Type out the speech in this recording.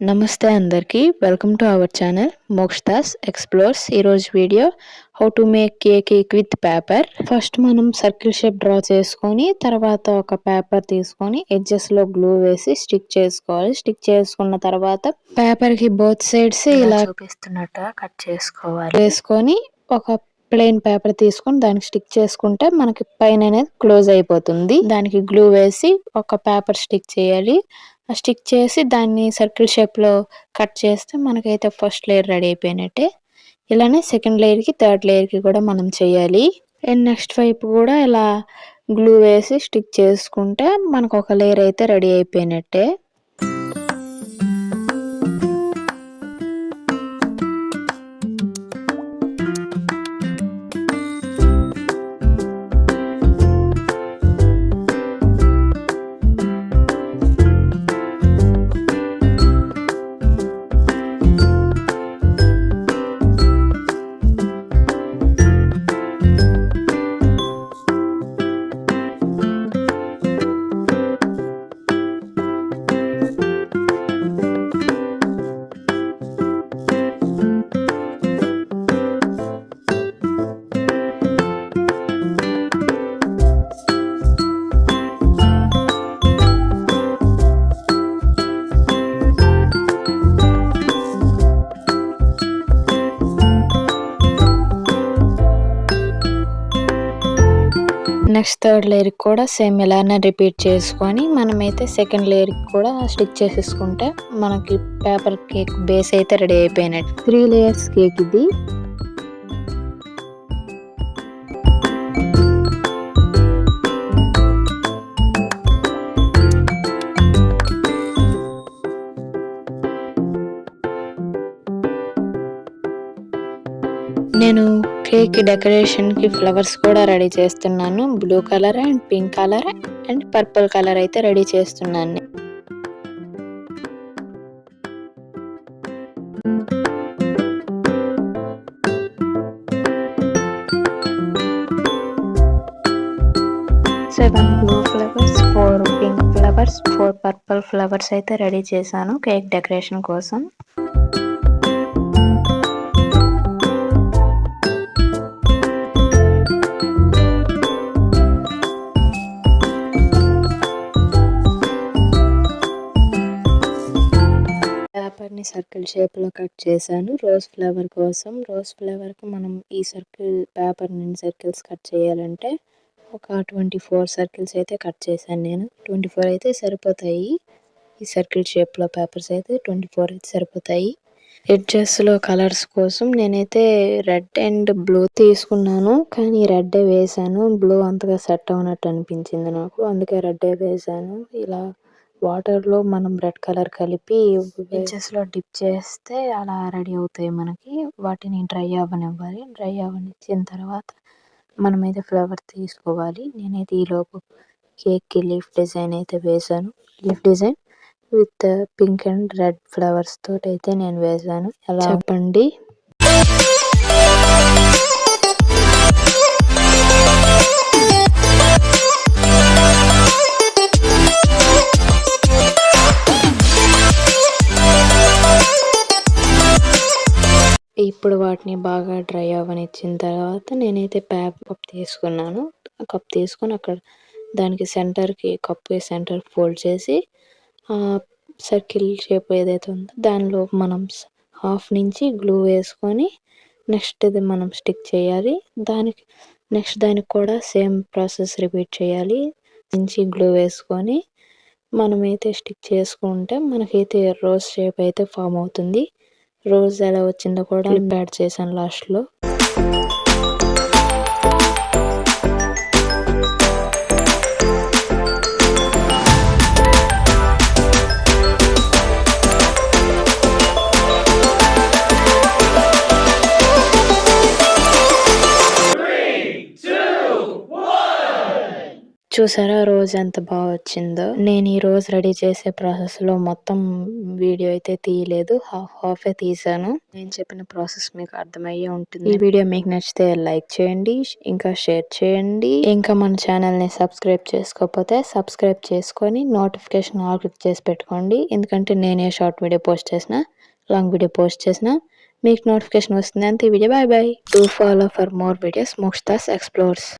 నమస్తే అందరికీ. Welcome to our channel Mokshadas explores. ఈరోజు వీడియో how to make cake with paper. First మనం సర్కిల్ షేప్ డ్రా చేసుకొని తర్వాత ఒక పేపర్ తీసుకొని ఎడ్జెస్‌లో గ్లూ వేసి స్టిక్ చేసుకోవాలి. స్టిక్ చేసుకున్న తర్వాత పేపర్‌కి బోత్ సైడ్స్ ఇలా చూపిస్తున్నట్టుగా కట్ చేసుకోవాలి. వేసుకొని ఒక ప్లెయిన్ పేపర్ తీసుకొని దానికి స్టిక్ చేసుకుంటే మనకి పైన అనేది క్లోజ్ అయిపోతుంది. దానికి గ్లూ వేసి ఒక పేపర్ స్టిక్ చేయాలి. స్టిక్ చేసి దాన్ని సర్కిల్ షేప్‌లో కట్ చేస్తే మనకైతే ఫస్ట్ లేయర్ రెడీ అయిపోయినట్టే. ఇలానే సెకండ్ లేయర్‌కి, థర్డ్ లేయర్‌కి కూడా మనం చేయాలి. అండ్ నెక్స్ట్ వైపు కూడా ఇలా గ్లూ వేసి స్టిక్ చేసుకుంటే మనకు ఒక లేయర్ అయితే రెడీ అయిపోయినట్టే. నెక్స్ట్ థర్డ్ లేయర్కి కూడా సేమ్ ఇలానే రిపీట్ చేసుకొని మనమైతే సెకండ్ లేయర్కి కూడా స్టిక్ చేసేసుకుంటే మనకి పేపర్ కేక్ బేస్ అయితే రెడీ అయిపోయినట్టు. 3 లేయర్స్ కేక్ ఇది. నేను కేక్ డెకరేషన్‌కి ఫ్లవర్స్ కూడా రెడీ చేస్తున్నాను. Blue colour and pink colour and purple colour అయితే రెడీ చేస్తున్నాను. Seven blue flowers, 4 pink flowers, 4 purple flowers అయితే రెడీ చేశాను కేక్ డెకరేషన్ కోసం. పేపర్‌ని సర్కిల్ షేప్‌లో కట్ చేశాను రోజ్ ఫ్లవర్ కోసం. రోజ్ ఫ్లవర్‌కి మనం ఈ పేపర్ నుండి సర్కిల్స్ కట్ చేయాలంటే ఒక 24 సర్కిల్స్ అయితే కట్ చేశాను నేను. 24 అయితే సరిపోతాయి. ఈ సర్కిల్ షేప్‌లో పేపర్స్ అయితే 24 అయితే సరిపోతాయి. ఎడ్జెస్‌లో కలర్స్ కోసం నేనైతే రెడ్ అండ్ బ్లూ తీసుకున్నాను. కానీ రెడ్డే వేశాను. బ్లూ అంతగా సెట్ అవ్వనట్టు అనిపించింది నాకు. అందుకే రెడ్డే వేశాను. ఇలా వాటర్‌లో మనం రెడ్ కలర్ కలిపి ఎడ్జెస్‌లో డిప్ చేస్తే అలా రెడీ అవుతాయి మనకి. వాటిని డ్రై అవ్వనివ్వాలి. డ్రై అవ్వనిచ్చిన తర్వాత మనమైతే ఫ్లవర్ తీసుకోవాలి. నేనైతే ఈలోపు కేక్‌కి లీఫ్ డిజైన్ అయితే వేశాను. Leaf design with pink and red flowers తోటి అయితే నేను వేశాను. ఎలా చెప్పండి? ఇప్పుడు వాటిని బాగా డ్రై అవ్వనిచ్చిన తర్వాత నేనైతే కప్ తీసుకున్నాను. కప్ తీసుకొని అక్కడ దానికి సెంటర్‌కి కప్‌కి సెంటర్ ఫోల్డ్ చేసి సర్కిల్ షేప్ ఏదైతే ఉందో దానిలో మనం హాఫ్ నుంచి గ్లూ వేసుకొని నెక్స్ట్ ఇది మనం స్టిక్ చేయాలి. దానికి కూడా సేమ్ ప్రాసెస్ రిపీట్ చేయాలి. నుంచి గ్లూ వేసుకొని మనమైతే స్టిక్ చేసుకుంటే మనకైతే రోజ్ షేప్ అయితే ఫామ్ అవుతుంది. రోజ్ ఎలా వచ్చిందో కూడా యాడ్ చేశాను లాస్ట్‌లో. చూసారా రోజ్ ఎంత బాగా వచ్చిందో. నేను ఈ రోజు రెడీ చేసే ప్రాసెస్ లో మొత్తం వీడియో అయితే తీయలేదు, హాఫే తీసాను. నేను చెప్పిన ప్రాసెస్ మీకు అర్థమయ్యే ఉంటుంది. ఈ వీడియో మీకు నచ్చితే లైక్ చేయండి, ఇంకా షేర్ చేయండి. ఇంకా మన ఛానల్ ని సబ్స్క్రైబ్ చేసుకోకపోతే సబ్స్క్రైబ్ చేసుకొని నోటిఫికేషన్ ఆల్ క్లిక్ చేసి పెట్టుకోండి. ఎందుకంటే నేనే షార్ట్ వీడియో పోస్ట్ చేసిన, లాంగ్ వీడియో పోస్ట్ చేసిన మీకు నోటిఫికేషన్ వస్తుంది. అంతే video. Bye bye. Do follow for more videos. Mokshitha's explores.